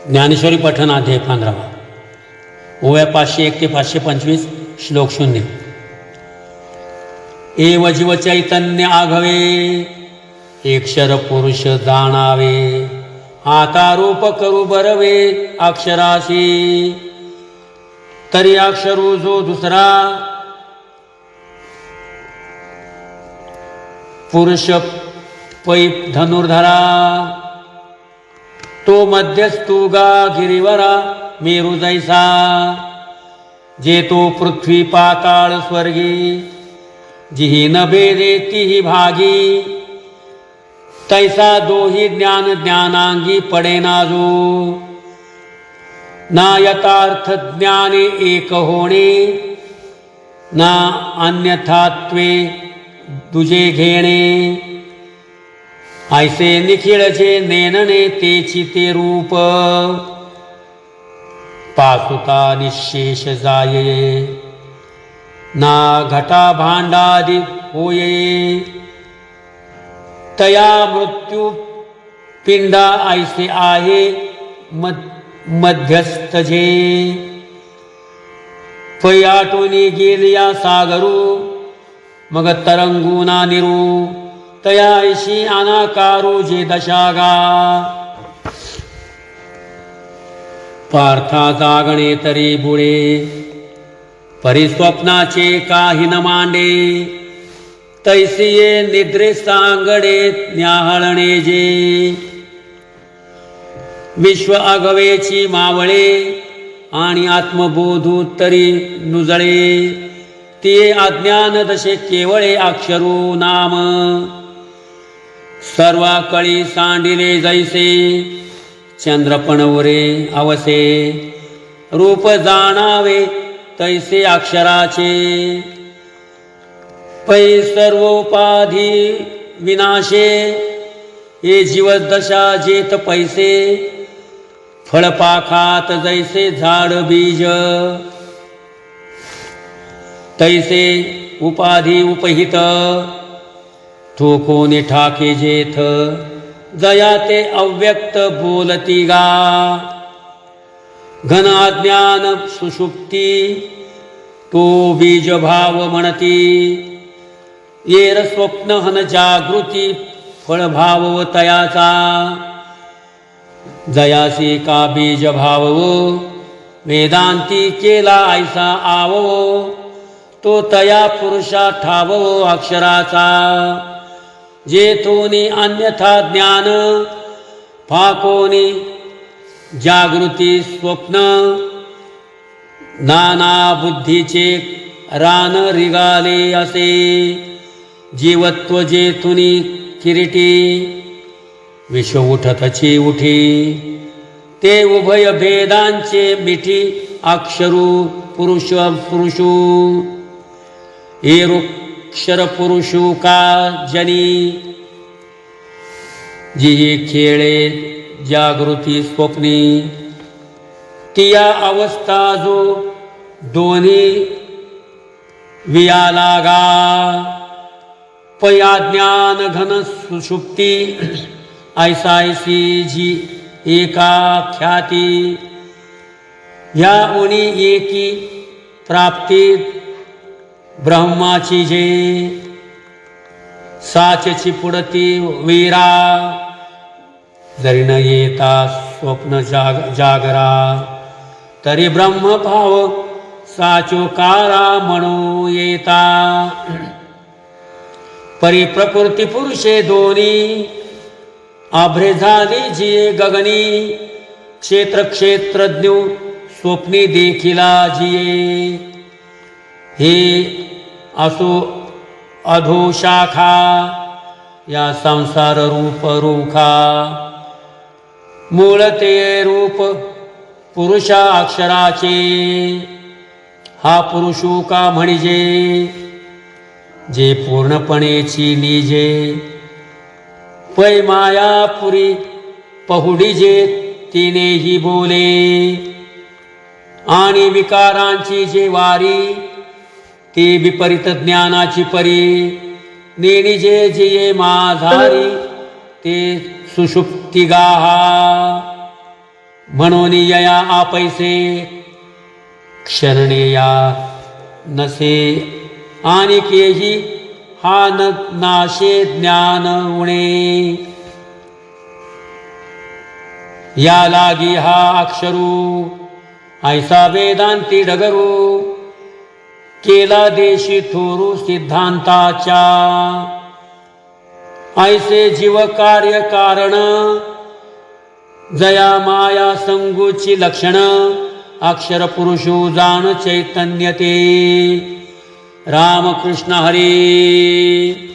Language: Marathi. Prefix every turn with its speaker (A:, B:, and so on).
A: ज्ञानेश्वरी पठण अध्याय 15 ओव्या 501 ते 525 श्लोक 0। एव जीव चैतन्य आघवे एकशर पुरुष जाणावे आता रूप करू बरवे अक्षराशी तरी अक्षरू जो दुसरा पुरुष पै धनुर्धरा तो मध्यस्थुगा गिरीवरा मेरू जैसा जे तो पृथ्वी पाताळ स्वर्गी जिही न भेदे तिही भागी तैसा दोही ज्ञान ज्ञानांगी पडेना जो ना यथार्थ ज्ञाने एक होणे ना अन्यथात्वे दुजे घेणे ऐसे निखिळचे नेनने तेची ते रूप पासुता निशेष जाये ना घटा भांडादि होये तया मृत्यू पिंडा ऐसे आहे मध्यस्थ जे पै आटोनी गेलिया सागरू मग तरंगुना निरू तया ऐशी अनाकारू जे दशागा पार्था जागणे तरी बुळे परिस्वप्नाचे काही न मांडे तैसिये निद्रे सांगडे न्याहळणे जे विश्व अगवेची मावळे आणि आत्मबोधू तरी नुजळे ते अज्ञान दशे केवळे अक्षरू नाम सर्वा कळी सांडिले जैसे चंद्रपणवरे अवसे रूप जाणावे तैसे अक्षराचे पै सर्वोपाधी विनाशे ये जीवदशा जेत पैसे फळपाखात जैसे झाड बीज तैसे उपाधी उपहित तो कोणी ठाके जेथ जया ते अव्यक्त बोलती गा घन अज्ञान सुषुप्ती तो बीज भाव म्हणती येर स्वप्न हन जागृती फळभाव तयाचा जयासी का बीज भाव वेदांती केला ऐसा आवो तो तया पुरुषा ठावो अक्षराचा जेथोनी अन्यथा ज्ञान फाकोनी जागृती स्वप्न नाना बुद्धीचे रान रिगाले असे जीवत्व जेथुनी किरीटी विश्व उठतची उठी ते उभय भेदांचे मिठी अक्षरू पुरुष पुरुषू एरुक्षर पुरुषू का जनी जी खेळे जागृती स्वप्नी तिया अवस्था जो दोन्ही वियालागा पया ज्ञान घन सुषुप्ती ऐसायसी जी एका ख्याती या उणी एकी प्राप्ती ब्रह्माची जे साचेची पुढती वीरा जरी न येता स्वप्न जागरा तरी ब्रह्मभाव साचोकारा म्हणू येता परी प्रकृती पुरुषे दोन्ही आभ्रे झाली जिये गगनी क्षेत्र क्षेत्रज्ञ स्वप्नी देखिला जिये हे असो अधोशाखा या संसार रूप रूखा मूळ ते रूप पुरुषा अक्षराचे हा पुरुषू का म्हणजे जे पूर्णपणेची निजे पै मायापुरी पहुडी जे तिनेही बोले आणि विकारांची जे वारी ते विपरीत ज्ञानाची परी नेणी जे जिये माझारी ते सुषुप्ती गाहा म्हणून यया आपैसे क्षरणेया नसे आणि केही हा न नाशे ज्ञान उणे या लागी हा अक्षरू ऐसा वेदांती डगरू केला देशी थोरू सिद्धांताच्या ऐसे जीव कार्य कारण जया माया संगूची लक्षण अक्षर पुरुषो जाण चैतन्य ते रामकृष्ण हरी।